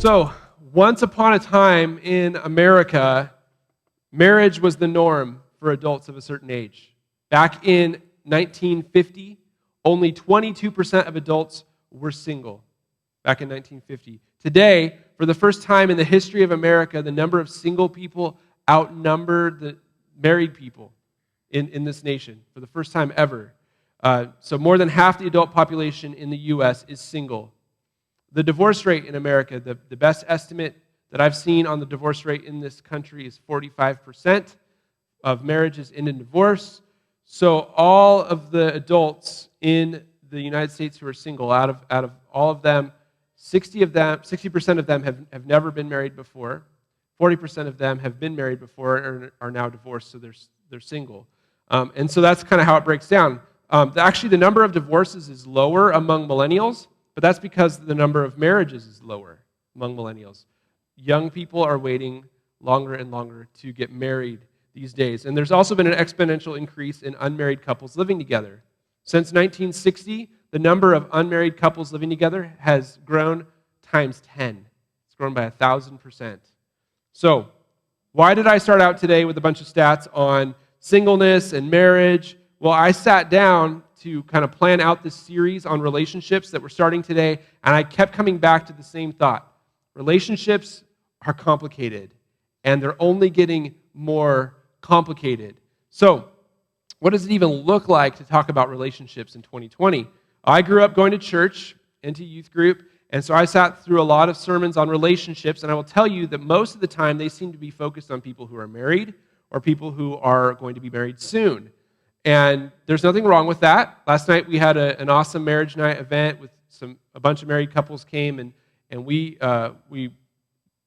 So, once upon a time in America, marriage was the norm for adults of a certain age. Back in 1950, only 22% of adults were single. Back in 1950. Today, for the first time in the history of America, the number of single people outnumbered the married people in this nation for the first time ever. So more than half the adult population in the U.S. is single. The divorce rate in America, the best estimate that I've seen on the divorce rate in this country is 45% of marriages end in divorce. So all of the adults in the United States who are single, out of all of them, 60% of them have never been married before. 40% of them have been married before and are now divorced, so they're single. And so that's kind of how it breaks down. Actually, the number of divorces is lower among millennials, but that's because the number of marriages is lower among millennials. Young people are waiting longer and longer to get married these days. And there's also been an exponential increase in unmarried couples living together. Since 1960, the number of unmarried couples living together has grown times 10. It's grown by 1,000%. So, why did I start out today with a bunch of stats on singleness and marriage? Well, I sat down to kind of plan out this series on relationships that we're starting today, and I kept coming back to the same thought. Relationships are complicated, and they're only getting more complicated. So, what does it even look like to talk about relationships in 2020? I grew up going to church and to youth group, and so I sat through a lot of sermons on relationships, and I will tell you that most of the time they seem to be focused on people who are married or people who are going to be married soon. And there's nothing wrong with that. Last night we had an awesome marriage night event with a bunch of married couples came, and we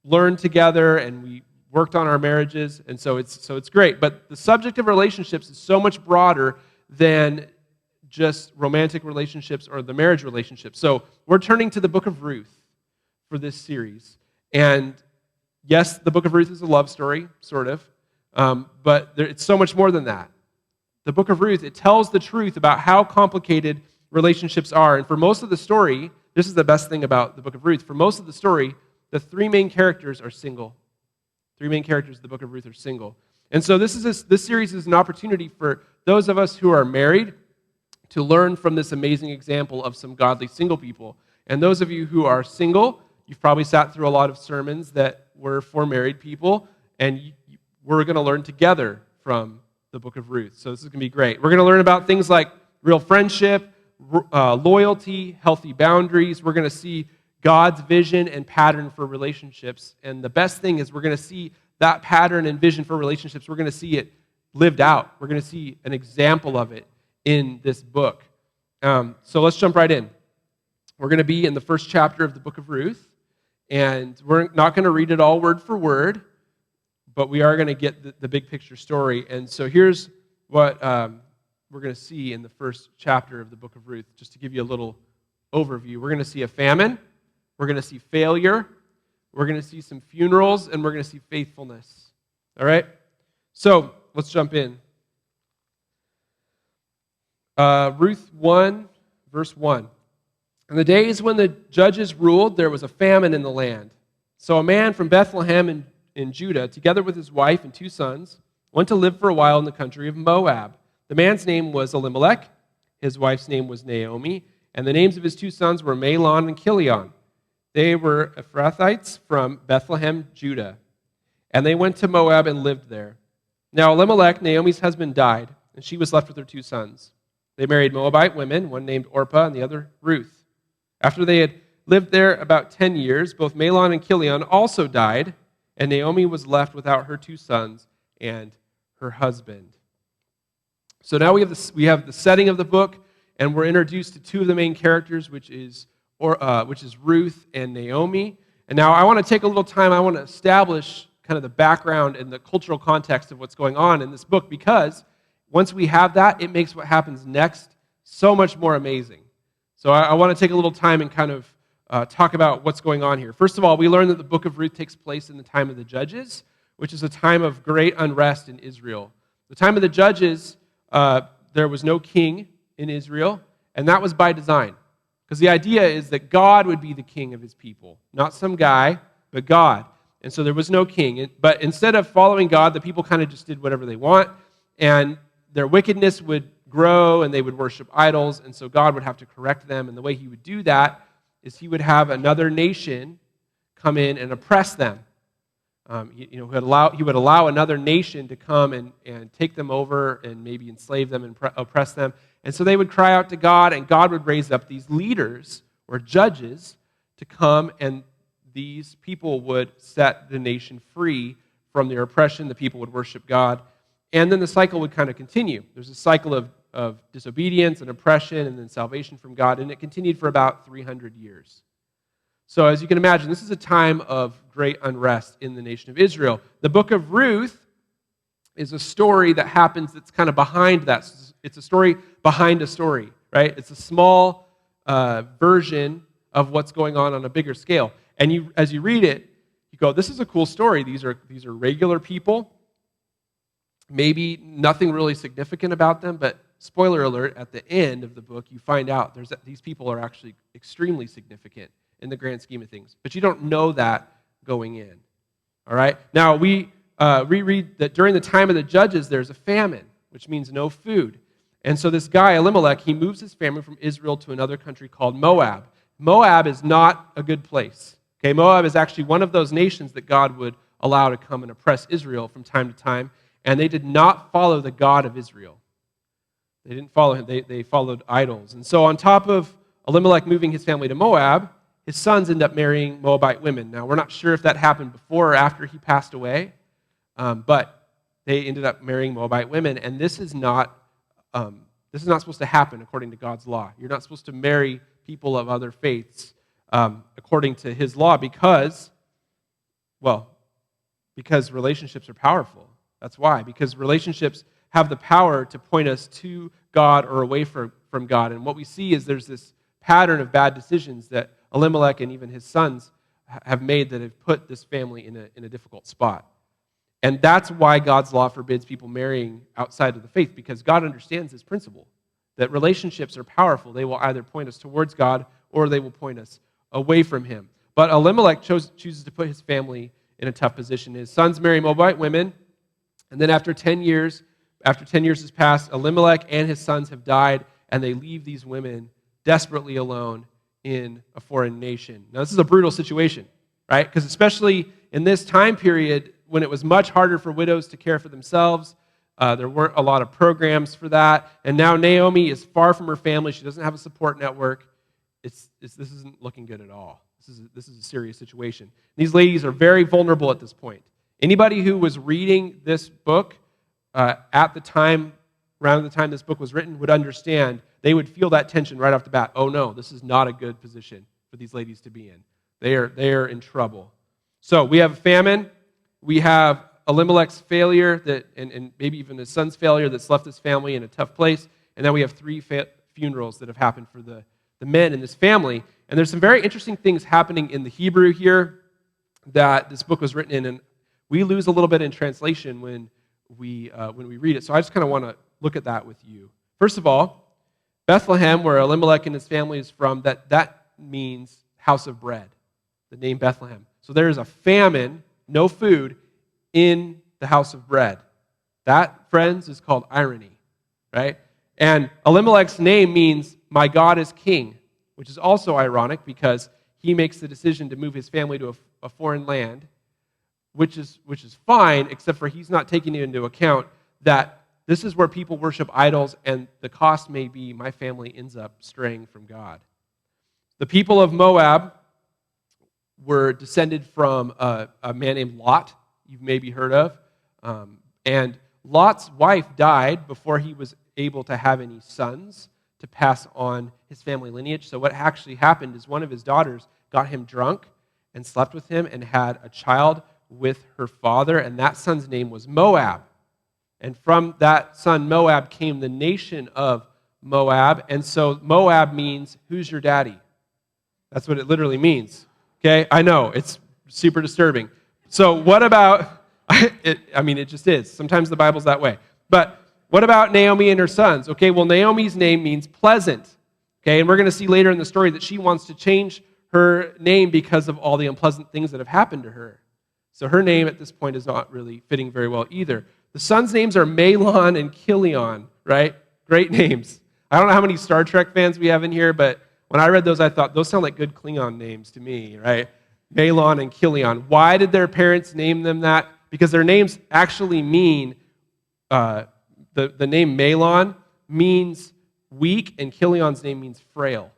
learned together and we worked on our marriages, and so it's great. But the subject of relationships is so much broader than just romantic relationships or the marriage relationship. So we're turning to the book of Ruth for this series. And yes, the book of Ruth is a love story, sort of, but it's so much more than that. The book of Ruth, it tells the truth about how complicated relationships are. And for most of the story, this is the best thing about the book of Ruth. For most of the story, the three main characters are single. Three main characters of the book of Ruth are single. And so this series is an opportunity for those of us who are married to learn from this amazing example of some godly single people. And those of you who are single, you've probably sat through a lot of sermons that were for married people, and we're going to learn together from the book of Ruth. So this is going to be great. We're going to learn about things like real friendship, loyalty, healthy boundaries. We're going to see God's vision and pattern for relationships. And the best thing is we're going to see that pattern and vision for relationships. We're going to see it lived out. We're going to see an example of it in this book. So let's jump right in. We're going to be in the first chapter of the book of Ruth. And we're not going to read it all word for word, but we are going to get the big picture story. And so here's what we're going to see in the first chapter of the book of Ruth, just to give you a little overview. We're going to see a famine. We're going to see failure. We're going to see some funerals, and we're going to see faithfulness. All right? So let's jump in. Ruth 1, verse 1. In the days when the judges ruled, there was a famine in the land. So a man from Bethlehem in Judah, together with his wife and 2 sons, went to live for a while in the country of Moab. The man's name was Elimelech, his wife's name was Naomi, and the names of his 2 sons were Mahlon and Chilion. They were Ephrathites from Bethlehem, Judah, and they went to Moab and lived there. Now Elimelech, Naomi's husband, died, and she was left with her 2 sons. They married Moabite women, one named Orpah and the other Ruth. After they had lived there about 10 years, both Mahlon and Chilion also died, and Naomi was left without her 2 sons and her husband. So now we have the setting of the book, and we're introduced to 2 of the main characters, which is Ruth and Naomi. And now I want to take a little time. I want to establish kind of the background and the cultural context of what's going on in this book, because once we have that, it makes what happens next so much more amazing. So I want to take a little time and kind of talk about what's going on here. First of all, we learn that the book of Ruth takes place in the time of the Judges, which is a time of great unrest in Israel. The time of the Judges, there was no king in Israel, and that was by design. Because the idea is that God would be the king of his people. Not some guy, but God. And so there was no king. But instead of following God, the people kind of just did whatever they want. And their wickedness would grow, and they would worship idols. And so God would have to correct them. And the way he would do that is he would have another nation come in and oppress them. He would allow another nation to come and take them over and maybe enslave them and oppress them. And so they would cry out to God, and God would raise up these leaders or judges to come, and these people would set the nation free from their oppression. The people would worship God. And then the cycle would kind of continue. There's a cycle of disobedience and oppression and then salvation from God, and it continued for about 300 years. So as you can imagine, this is a time of great unrest in the nation of Israel. The book of Ruth is a story that happens that's kind of behind that. It's a story behind a story, right? It's a small version of what's going on a bigger scale. And as you read it, you go, this is a cool story. These are regular people. Maybe nothing really significant about them, but spoiler alert, at the end of the book, you find out these people are actually extremely significant in the grand scheme of things. But you don't know that going in. All right? Now, we reread that during the time of the judges, there's a famine, which means no food. And so this guy, Elimelech, he moves his family from Israel to another country called Moab. Moab is not a good place. Okay, Moab is actually one of those nations that God would allow to come and oppress Israel from time to time, and they did not follow the God of Israel. They didn't follow him. They followed idols. And so on top of Elimelech moving his family to Moab, his sons end up marrying Moabite women. Now, we're not sure if that happened before or after he passed away, but they ended up marrying Moabite women, and this is not supposed to happen according to God's law. You're not supposed to marry people of other faiths according to his law because relationships are powerful. That's why, because relationships have the power to point us to God or away from God. And what we see is there's this pattern of bad decisions that Elimelech and even his sons have made that have put this family in a difficult spot. And that's why God's law forbids people marrying outside of the faith, because God understands this principle, that relationships are powerful. They will either point us towards God or they will point us away from him. But Elimelech chooses to put his family in a tough position. His sons marry Moabite women, and then after 10 years has passed, Elimelech and his sons have died, and they leave these women desperately alone in a foreign nation. Now, this is a brutal situation, right? Because especially in this time period, when it was much harder for widows to care for themselves, there weren't a lot of programs for that. And now Naomi is far from her family. She doesn't have a support network. This isn't looking good at all. This is a serious situation. These ladies are very vulnerable at this point. Anybody who was reading this book at the time, around the time this book was written, would understand. They would feel that tension right off the bat. Oh no, this is not a good position for these ladies to be in. They are in trouble. So we have a famine. We have Elimelech's failure and maybe even his son's failure that's left his family in a tough place. And then we have three funerals that have happened for the men in this family. And there's some very interesting things happening in the Hebrew here that this book was written in. And we lose a little bit in translation when we read it. So I just kind of want to look at that with you. First of all, Bethlehem, where Elimelech and his family is from, that means house of bread, the name Bethlehem. So there is a famine, no food, in the house of bread. That, friends, is called irony, right? And Elimelech's name means, my God is king, which is also ironic because he makes the decision to move his family to a foreign land, which is fine, except for he's not taking into account that this is where people worship idols, and the cost may be my family ends up straying from God. The people of Moab were descended from a man named Lot, you've maybe heard of. And Lot's wife died before he was able to have any sons to pass on his family lineage. So what actually happened is one of his daughters got him drunk and slept with him and had a child with her father, and that son's name was Moab. And from that son, Moab, came the nation of Moab. And so Moab means, who's your daddy? That's what it literally means. Okay, I know, it's super disturbing. So what about, it just is. Sometimes the Bible's that way. But what about Naomi and her sons? Okay, well, Naomi's name means pleasant. Okay, and we're going to see later in the story that she wants to change her name because of all the unpleasant things that have happened to her. So her name at this point is not really fitting very well either. The sons' names are Mahlon and Chilion, right? Great names. I don't know how many Star Trek fans we have in here, but when I read those, I thought, those sound like good Klingon names to me, right? Mahlon and Chilion. Why did their parents name them that? Because their names actually mean, the name Mahlon means weak, and Chilion's name means frail.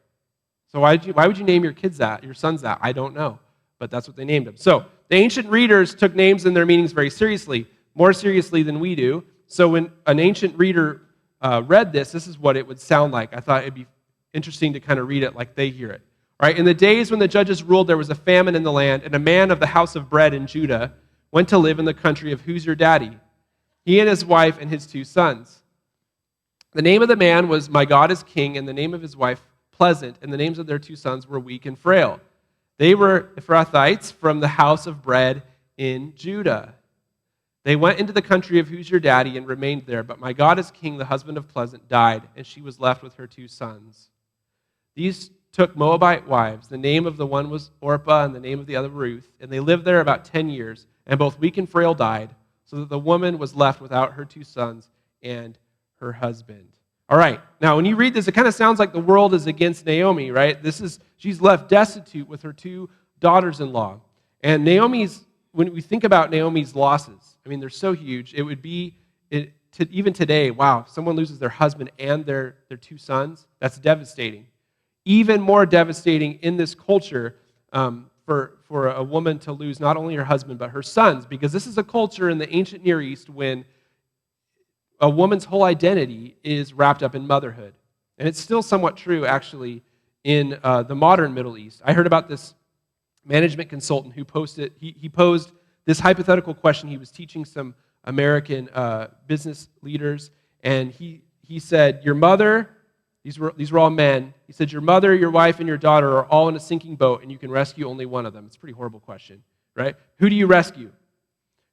So why would you name your kids that, your sons that? I don't know, but that's what they named them. So the ancient readers took names and their meanings very seriously, more seriously than we do. So when an ancient reader read this is what it would sound like. I thought it'd be interesting to kind of read it like they hear it. All right, in the days when the judges ruled, there was a famine in the land, and a man of the house of bread in Judah went to live in the country of Who's Your Daddy? He and his wife and his 2 sons. The name of the man was My God is King, and the name of his wife Pleasant, and the names of their 2 sons were Weak and Frail. They were Ephrathites from the house of bread in Judah. They went into the country of Who's Your Daddy and remained there, but My God is King, the husband of Pleasant, died, and she was left with her 2 sons. These took Moabite wives. The name of the one was Orpah, and the name of the other Ruth, and they lived there about 10 years, and both Weak and Frail died, so that the woman was left without her 2 sons and her husband. All right, now when you read this, it kind of sounds like the world is against Naomi, right? She's left destitute with her 2 daughters-in-law. And when we think about Naomi's losses, I mean, they're so huge. It would be, even today, wow, if someone loses their husband and their 2 sons, that's devastating. Even more devastating in this culture for a woman to lose not only her husband, but her sons, because this is a culture in the ancient Near East when a woman's whole identity is wrapped up in motherhood. And it's still somewhat true, actually, in the modern Middle East. I heard about this management consultant who he posed this hypothetical question. He was teaching some American business leaders, and he said, your mother, these were all men, he said, your mother, your wife, and your daughter are all in a sinking boat, and you can rescue only one of them. It's a pretty horrible question, right? Who do you rescue?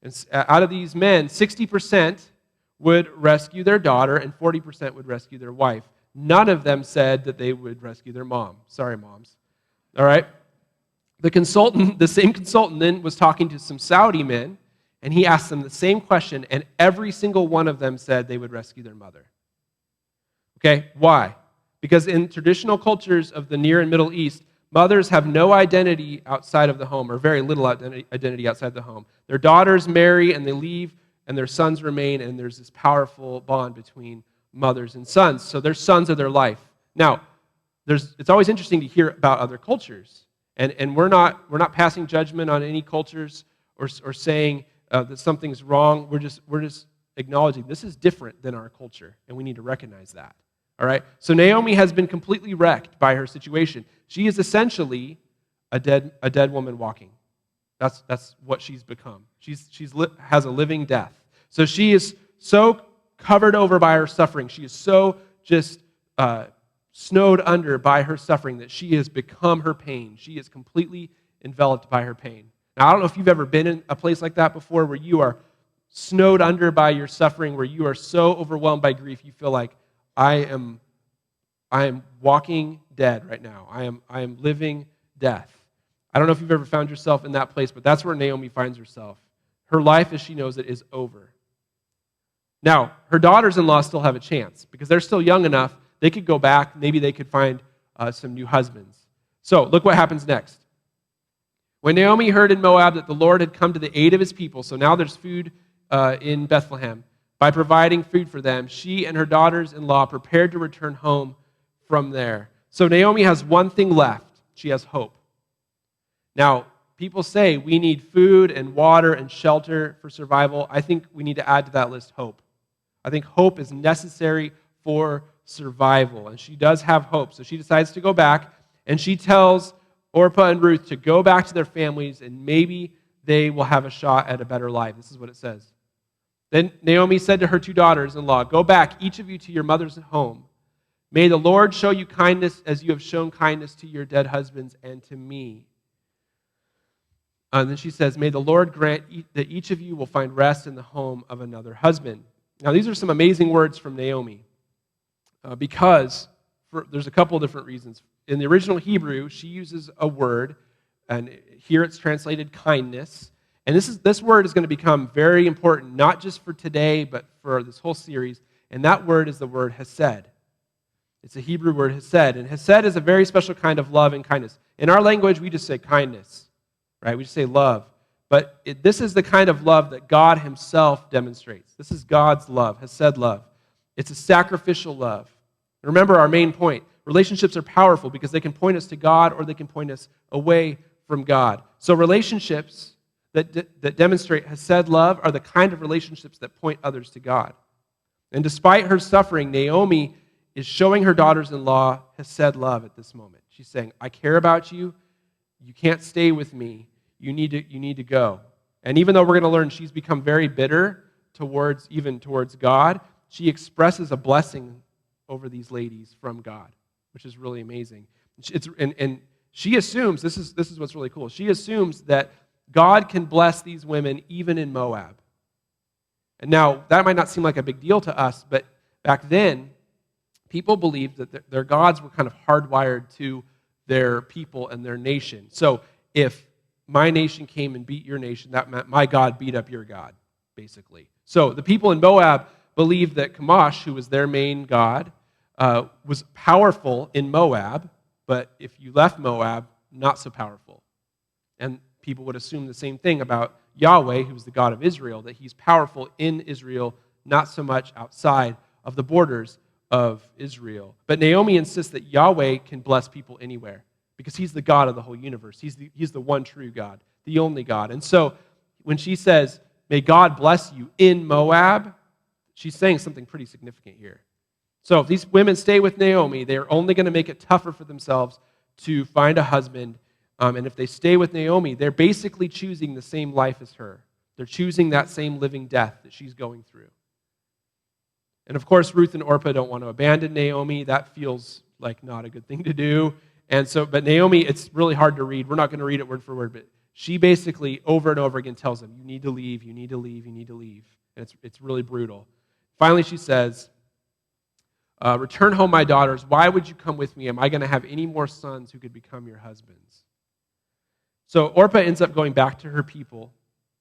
And out of these men, 60% would rescue their daughter, and 40% would rescue their wife. None of them said that they would rescue their mom. Sorry, moms. All right? The same consultant then was talking to some Saudi men, and he asked them the same question, and every single one of them said they would rescue their mother. Okay, why? Because in traditional cultures of the Near and Middle East, mothers have no identity outside of the home, or very little identity outside the home. Their daughters marry, and they leave, and their sons remain, and there's this powerful bond between mothers and sons. So their sons are their life. Now, it's always interesting to hear about other cultures, and we're not passing judgment on any cultures or saying that something's wrong. We're just acknowledging this is different than our culture, and we need to recognize that. All right. So Naomi has been completely wrecked by her situation. She is essentially a dead woman walking. That's what she's become. She has a living death. So she is so covered over by her suffering. She is so just snowed under by her suffering that she has become her pain. She is completely enveloped by her pain. Now, I don't know if you've ever been in a place like that before where you are snowed under by your suffering, where you are so overwhelmed by grief, you feel like, I am walking dead right now. I am living death. I don't know if you've ever found yourself in that place, but that's where Naomi finds herself. Her life, as she knows it, is over. Now, her daughters-in-law still have a chance because they're still young enough. They could go back. Maybe they could find some new husbands. So look what happens next. When Naomi heard in Moab that the Lord had come to the aid of his people, so now there's food in Bethlehem, by providing food for them, she and her daughters-in-law prepared to return home from there. So Naomi has one thing left. She has hope. Now, people say we need food and water and shelter for survival. I think we need to add to that list hope. I think hope is necessary for survival, and she does have hope. So she decides to go back, and she tells Orpah and Ruth to go back to their families, and maybe they will have a shot at a better life. This is what it says. Then Naomi said to her 2 daughters-in-law, go back, each of you, to your mother's home. May the Lord show you kindness as you have shown kindness to your dead husbands and to me. And then she says, may the Lord grant that each of you will find rest in the home of another husband. Now, these are some amazing words from Naomi because there's a couple of different reasons. In the original Hebrew, she uses a word, and here it's translated kindness. And this word is going to become very important, not just for today, but for this whole series. And that word is the word Hesed. It's a Hebrew word, Hesed. And Hesed is a very special kind of love and kindness. In our language, we just say kindness, right? We just say love. But this is the kind of love that God himself demonstrates. This is God's love, Hesed love. It's a sacrificial love. Remember our main point. Relationships are powerful because they can point us to God or they can point us away from God. So relationships that demonstrate Hesed love are the kind of relationships that point others to God. And despite her suffering, Naomi is showing her daughters-in-law Hesed love at this moment. She's saying, I care about you. You can't stay with me. You need to go. And even though we're going to learn she's become very bitter towards God, she expresses a blessing over these ladies from God, which is really amazing. And she assumes, this is what's really cool, she assumes that God can bless these women even in Moab. And now, that might not seem like a big deal to us, but back then, people believed that their gods were kind of hardwired to their people and their nation. So if my nation came and beat your nation, that meant my God beat up your God, basically. So the people in Moab believed that Chemosh, who was their main god, was powerful in Moab, but if you left Moab, not so powerful. And people would assume the same thing about Yahweh, who's the God of Israel, that he's powerful in Israel, not so much outside of the borders of Israel. But Naomi insists that Yahweh can bless people anywhere because he's the God of the whole universe. He's the one true God, the only God. And so when she says, may God bless you in Moab, she's saying something pretty significant here. So if these women stay with Naomi, they're only going to make it tougher for themselves to find a husband. And if they stay with Naomi, they're basically choosing the same life as her. They're choosing that same living death that she's going through. And of course, Ruth and Orpah don't want to abandon Naomi. That feels like not a good thing to do. But Naomi, it's really hard to read. We're not going to read it word for word, but she basically over and over again tells them, you need to leave, you need to leave, you need to leave. And it's really brutal. Finally, she says, return home, my daughters. Why would you come with me? Am I going to have any more sons who could become your husbands? So Orpah ends up going back to her people,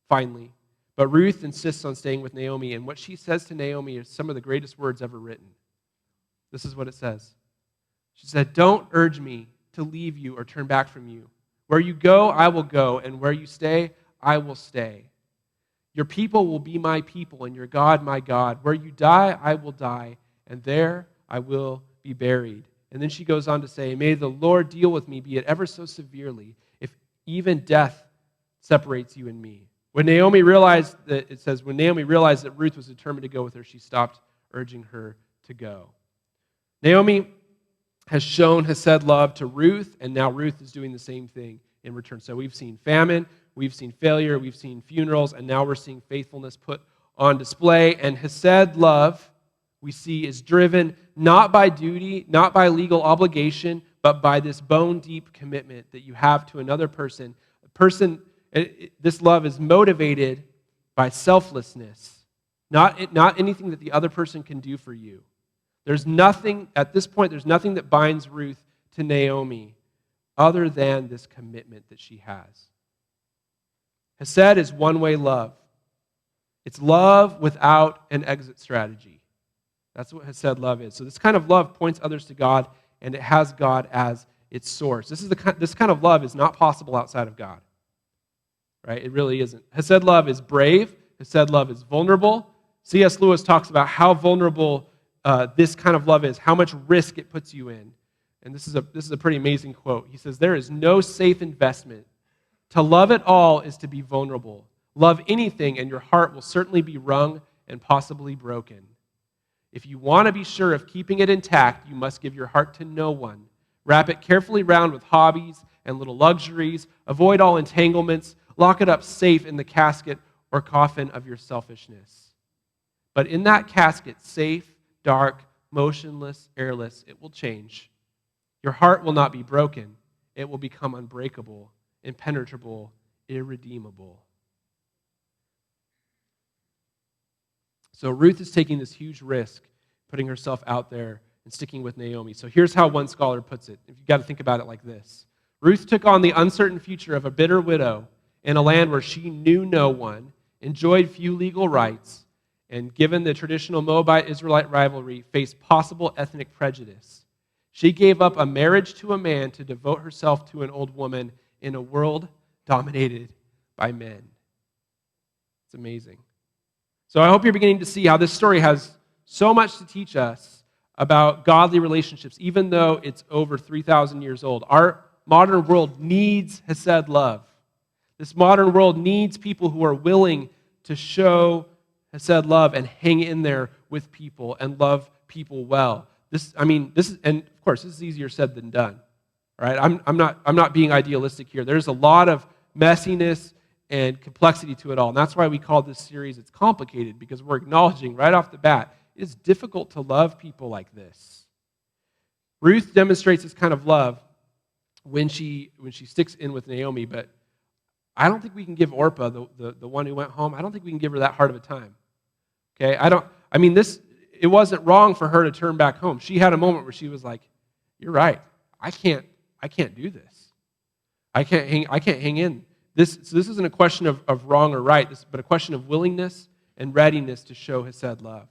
finally. But Ruth insists on staying with Naomi, and what she says to Naomi is some of the greatest words ever written. This is what it says. She said, don't urge me to leave you or turn back from you. Where you go, I will go, and where you stay, I will stay. Your people will be my people, and your God, my God. Where you die, I will die, and there I will be buried. And then she goes on to say, may the Lord deal with me, be it ever so severely, if even death separates you and me. When Naomi realized that Ruth was determined to go with her, she stopped urging her to go. Naomi has shown Hesed love to Ruth, and now Ruth is doing the same thing in return. So we've seen famine, we've seen failure, we've seen funerals, and now we're seeing faithfulness put on display. And Hesed love, we see, is driven not by duty, not by legal obligation, but by this bone-deep commitment that you have to another person. This love is motivated by selflessness, not anything that the other person can do for you. There's nothing that binds Ruth to Naomi other than this commitment that she has. Hesed is one-way love. It's love without an exit strategy. That's what Hesed love is. So this kind of love points others to God, and it has God as its source. This kind of love is not possible outside of God. Right? It really isn't. Hesed love is brave. Hesed love is vulnerable. C.S. Lewis talks about how vulnerable this kind of love is, how much risk it puts you in. And this is a pretty amazing quote. He says, there is no safe investment. To love at all is to be vulnerable. Love anything and your heart will certainly be wrung and possibly broken. If you want to be sure of keeping it intact, you must give your heart to no one. Wrap it carefully round with hobbies and little luxuries. Avoid all entanglements. Lock it up safe in the casket or coffin of your selfishness. But in that casket, safe, dark, motionless, airless, it will change. Your heart will not be broken. It will become unbreakable, impenetrable, irredeemable. So Ruth is taking this huge risk, putting herself out there and sticking with Naomi. So here's how one scholar puts it. You've got to think about it like this. Ruth took on the uncertain future of a bitter widow in a land where she knew no one, enjoyed few legal rights, and given the traditional Moabite-Israelite rivalry, faced possible ethnic prejudice. She gave up a marriage to a man to devote herself to an old woman in a world dominated by men. It's amazing. So I hope you're beginning to see how this story has so much to teach us about godly relationships, even though it's over 3,000 years old. Our modern world needs Hesed love. This modern world needs people who are willing to show Hesed love and hang in there with people and love people well. This is, and of course, this is easier said than done. Right? I'm not being idealistic here. There's a lot of messiness and complexity to it all. And that's why we call this series, it's complicated, because we're acknowledging right off the bat, it's difficult to love people like this. Ruth demonstrates this kind of love when she sticks in with Naomi, but I don't think we can give Orpah, the one who went home, I don't think we can give her that hard of a time. Okay? It wasn't wrong for her to turn back home. She had a moment where she was like, you're right. I can't do this. I can't hang in. This isn't a question of wrong or right, but a question of willingness and readiness to show Hesed love.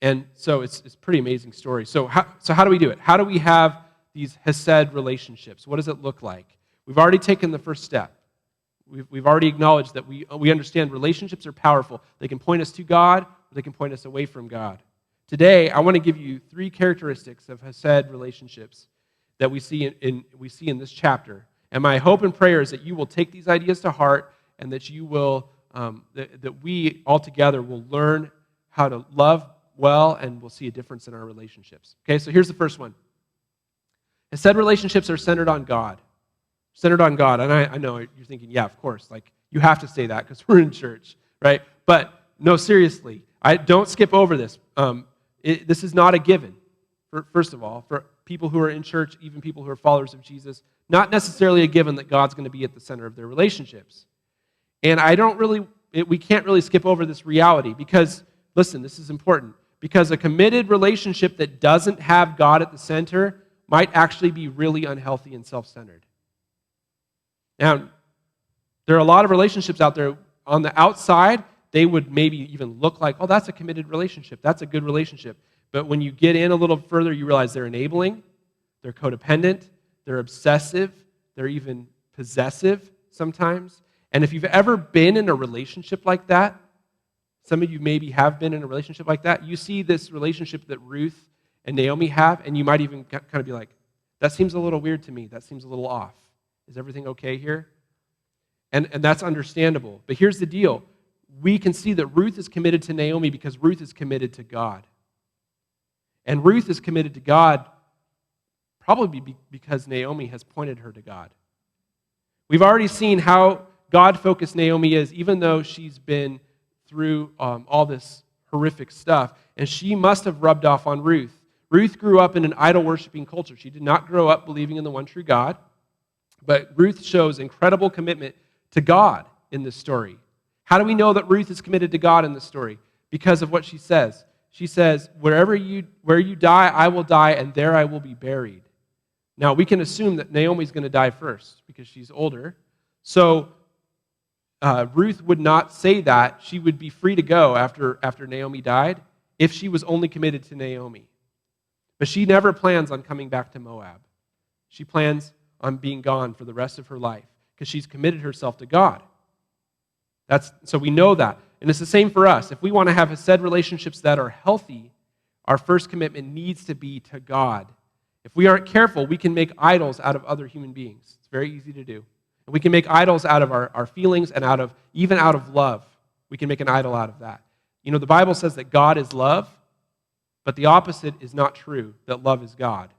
And so it's a pretty amazing story. So how do we do it? How do we have these Hesed relationships? What does it look like? We've already taken the first step. We've already acknowledged that we understand relationships are powerful. They can point us to God, or they can point us away from God. Today, I want to give you 3 characteristics of Hesed relationships that we see in this chapter. And my hope and prayer is that you will take these ideas to heart, and that you will that we all together will learn how to love well, and we'll see a difference in our relationships. Okay, so here's the first one. Hesed relationships are centered on God. Centered on God. And I know you're thinking, yeah, of course, like you have to say that because we're in church, right? But no, seriously, don't skip over this. This is not a given, first of all, for people who are in church, even people who are followers of Jesus, not necessarily a given that God's going to be at the center of their relationships. And we can't really skip over this reality because, listen, this is important, because a committed relationship that doesn't have God at the center might actually be really unhealthy and self-centered. Now, there are a lot of relationships out there on the outside, they would maybe even look like, oh, that's a committed relationship, that's a good relationship. But when you get in a little further, you realize they're enabling, they're codependent, they're obsessive, they're even possessive sometimes. And if you've ever been in a relationship like that, some of you maybe have been in a relationship like that, you see this relationship that Ruth and Naomi have, and you might even kind of be like, that seems a little weird to me, that seems a little off. Is everything okay here? And that's understandable. But here's the deal. We can see that Ruth is committed to Naomi because Ruth is committed to God. And Ruth is committed to God probably because Naomi has pointed her to God. We've already seen how God-focused Naomi is, even though she's been through all this horrific stuff. And she must have rubbed off on Ruth. Ruth grew up in an idol-worshiping culture. She did not grow up believing in the one true God. But Ruth shows incredible commitment to God in this story. How do we know that Ruth is committed to God in this story? Because of what she says. She says, where you die, I will die, and there I will be buried. Now, we can assume that Naomi's going to die first because she's older. So Ruth would not say that. She would be free to go after Naomi died if she was only committed to Naomi. But she never plans on coming back to Moab. She plans on being gone for the rest of her life because she's committed herself to God. So we know that. And it's the same for us. If we want to have Hesed relationships that are healthy, our first commitment needs to be to God. If we aren't careful, we can make idols out of other human beings. It's very easy to do. And we can make idols out of our feelings and even out of love. We can make an idol out of that. You know, the Bible says that God is love, but the opposite is not true, that love is God.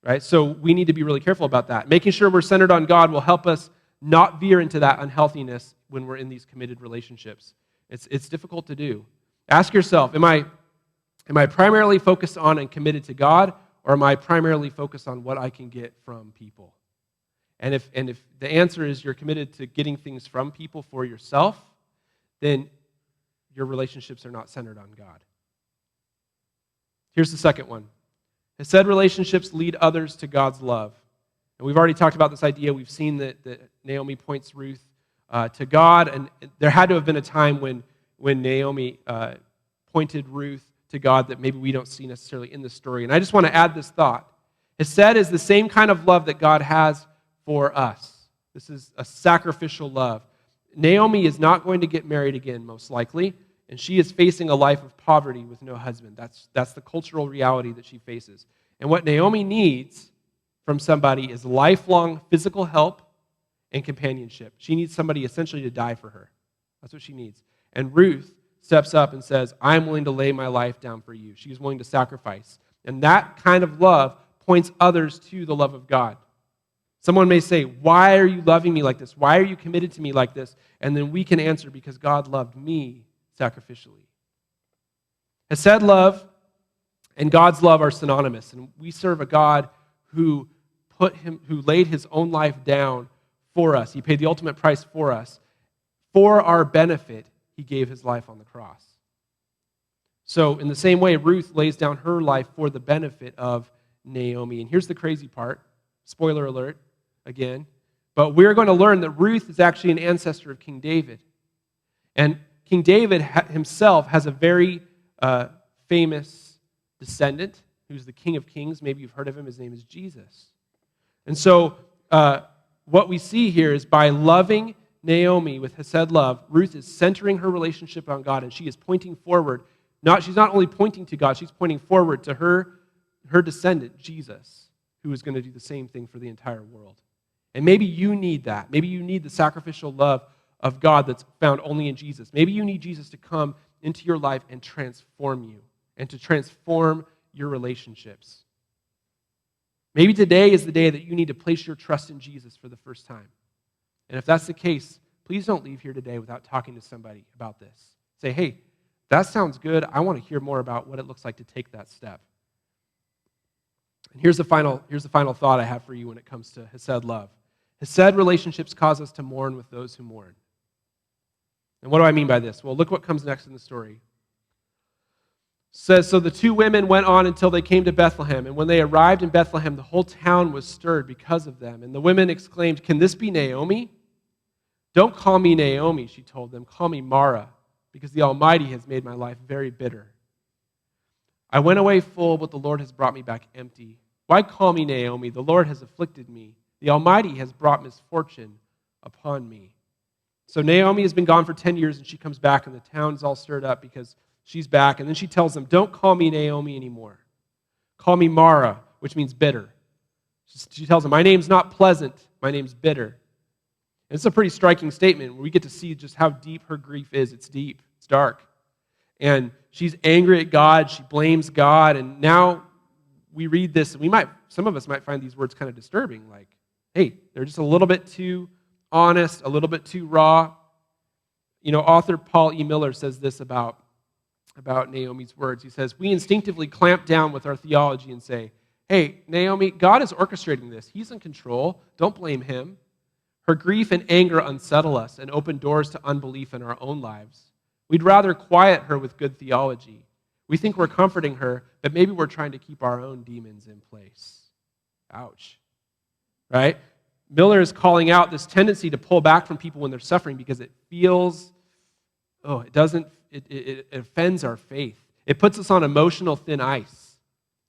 Right? So we need to be really careful about that. Making sure we're centered on God will help us not veer into that unhealthiness when we're in these committed relationships. It's difficult to do. Ask yourself, am I primarily focused on and committed to God, or am I primarily focused on what I can get from people? And if the answer is you're committed to getting things from people for yourself, then your relationships are not centered on God. Here's the second one. Hesed relationships lead others to God's love. And we've already talked about this idea. We've seen that Naomi points Ruth to God, and there had to have been a time when Naomi pointed Ruth to God that maybe we don't see necessarily in the story. And I just want to add this thought. Hesed is the same kind of love that God has for us. This is a sacrificial love. Naomi is not going to get married again, most likely, and she is facing a life of poverty with no husband. That's the cultural reality that she faces. And what Naomi needs from somebody is lifelong physical help and companionship. She needs somebody essentially to die for her. That's what she needs. And Ruth steps up and says, I'm willing to lay my life down for you. She's willing to sacrifice. And that kind of love points others to the love of God. Someone may say, why are you loving me like this? Why are you committed to me like this? And then we can answer, because God loved me sacrificially. Hesed love and God's love are synonymous. And we serve a God who laid his own life down for us. He paid the ultimate price for us. For our benefit, he gave his life on the cross. So in the same way, Ruth lays down her life for the benefit of Naomi. And here's the crazy part. Spoiler alert, again. But we're going to learn that Ruth is actually an ancestor of King David. And King David himself has a very famous descendant who's the King of Kings. Maybe you've heard of him. His name is Jesus. And so what we see here is by loving Naomi with Hesed love, Ruth is centering her relationship on God, and she is pointing forward. She's not only pointing to God, she's pointing forward to her descendant, Jesus, who is going to do the same thing for the entire world. And maybe you need that. Maybe you need the sacrificial love of God that's found only in Jesus. Maybe you need Jesus to come into your life and transform you and to transform your relationships. Maybe today is the day that you need to place your trust in Jesus for the first time. And if that's the case, please don't leave here today without talking to somebody about this. Say, hey, that sounds good. I want to hear more about what it looks like to take that step. And here's the final thought I have for you when it comes to Hesed love. Hesed relationships cause us to mourn with those who mourn. And what do I mean by this? Well, look what comes next in the story. It says, so the two women went on until they came to Bethlehem, and when they arrived in Bethlehem, the whole town was stirred because of them. And the women exclaimed, can this be Naomi? Don't call me Naomi, she told them. Call me Mara, because the Almighty has made my life very bitter. I went away full, but the Lord has brought me back empty. Why call me Naomi? The Lord has afflicted me. The Almighty has brought misfortune upon me. So Naomi has been gone for 10 years, and she comes back, and the town's all stirred up because she's back. And then she tells them, don't call me Naomi anymore. Call me Mara, which means bitter. She tells them, my name's not pleasant, my name's bitter. And it's a pretty striking statement where we get to see just how deep her grief is. It's deep, it's dark. And she's angry at God, she blames God, and now we read this, and some of us might find these words kind of disturbing, like, hey, they're just a little bit too honest, a little bit too raw. You know, author Paul E. Miller says this about Naomi's words. He says, we instinctively clamp down with our theology and say, hey, Naomi, God is orchestrating this. He's in control. Don't blame him. Her grief and anger unsettle us and open doors to unbelief in our own lives. We'd rather quiet her with good theology. We think we're comforting her, but maybe we're trying to keep our own demons in place. Ouch. Right? Miller is calling out this tendency to pull back from people when they're suffering because it feels, it offends our faith. It puts us on emotional thin ice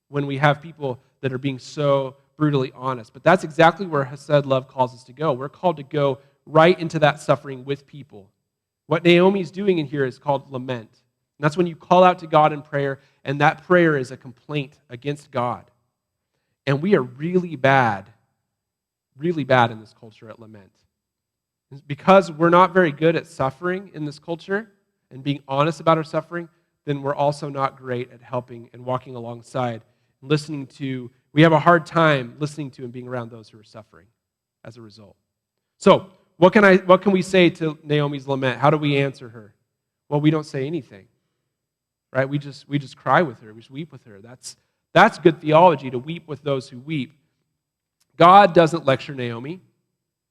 when we have people that are being so brutally honest. But that's exactly where Hesed love calls us to go. We're called to go right into that suffering with people. What Naomi's doing in here is called lament. And that's when you call out to God in prayer, and that prayer is a complaint against God. And we are really bad in this culture at lament. It's because we're not very good at suffering in this culture and being honest about our suffering, then we're also not great at helping and walking alongside and listening to. We have a hard time listening to and being around those who are suffering as a result. So, what can we say to Naomi's lament? How do we answer her? Well, we don't say anything. Right? We just cry with her. We just weep with her. That's good theology, to weep with those who weep. God doesn't lecture Naomi.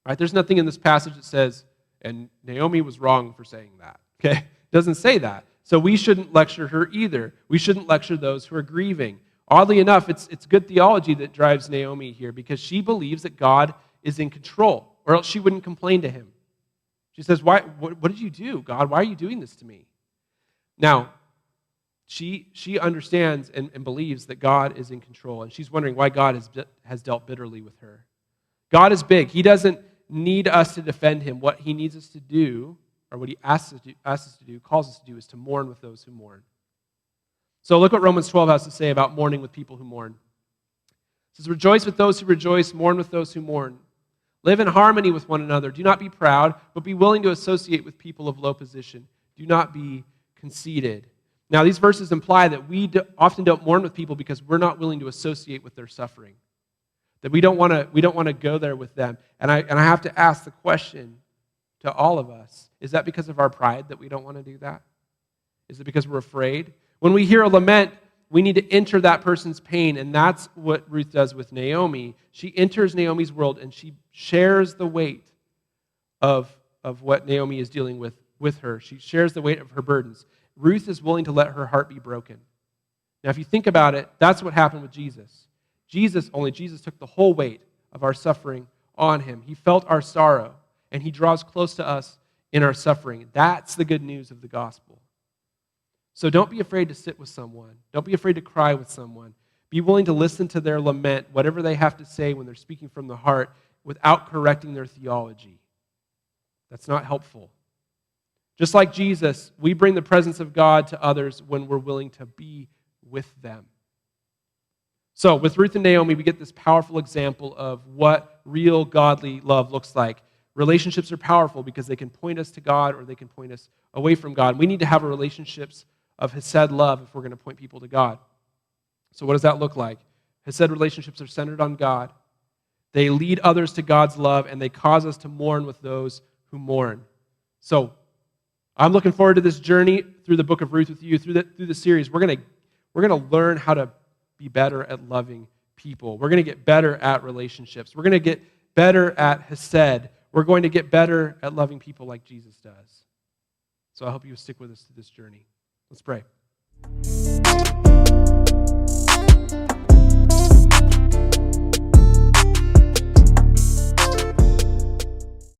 Right? There's nothing in this passage that says, and Naomi was wrong for saying that. Okay? It doesn't say that. It So we shouldn't lecture her either. We shouldn't lecture those who are grieving. Oddly enough, it's good theology that drives Naomi here because she believes that God is in control, or else she wouldn't complain to him. She says, what did you do, God? Why are you doing this to me? Now, she understands and believes that God is in control, and she's wondering why God has dealt bitterly with her. God is big. He doesn't need us to defend him. What he needs us to do, or what he asks us to do, calls us to do, is to mourn with those who mourn. So look what Romans 12 has to say about mourning with people who mourn. It says, rejoice with those who rejoice, mourn with those who mourn. Live in harmony with one another. Do not be proud, but be willing to associate with people of low position. Do not be conceited. Now, these verses imply that we often don't mourn with people because we're not willing to associate with their suffering. That we don't want to go there with them. And I have to ask the question to all of us, is that because of our pride that we don't want to do that? Is it because we're afraid? When we hear a lament, we need to enter that person's pain, and that's what Ruth does with Naomi. She enters Naomi's world, and she shares the weight of what Naomi is dealing with her. She shares the weight of her burdens. Ruth is willing to let her heart be broken. Now, if you think about it, that's what happened with Jesus. Jesus took the whole weight of our suffering on him. He felt our sorrow, and he draws close to us in our suffering. That's the good news of the gospel. So don't be afraid to sit with someone. Don't be afraid to cry with someone. Be willing to listen to their lament, whatever they have to say when they're speaking from the heart, without correcting their theology. That's not helpful. Just like Jesus, we bring the presence of God to others when we're willing to be with them. So with Ruth and Naomi, we get this powerful example of what real godly love looks like. Relationships are powerful because they can point us to God or they can point us away from God. We need to have relationships of Hesed love if we're going to point people to God. So what does that look like? Hesed relationships are centered on God. They lead others to God's love, and they cause us to mourn with those who mourn. So I'm looking forward to this journey through the book of Ruth with you, through the series. We're going to learn how to be better at loving people. We're going to get better at relationships. We're going to get better at Hesed. We're going to get better at loving people like Jesus does. So I hope you stick with us through this journey. Let's pray.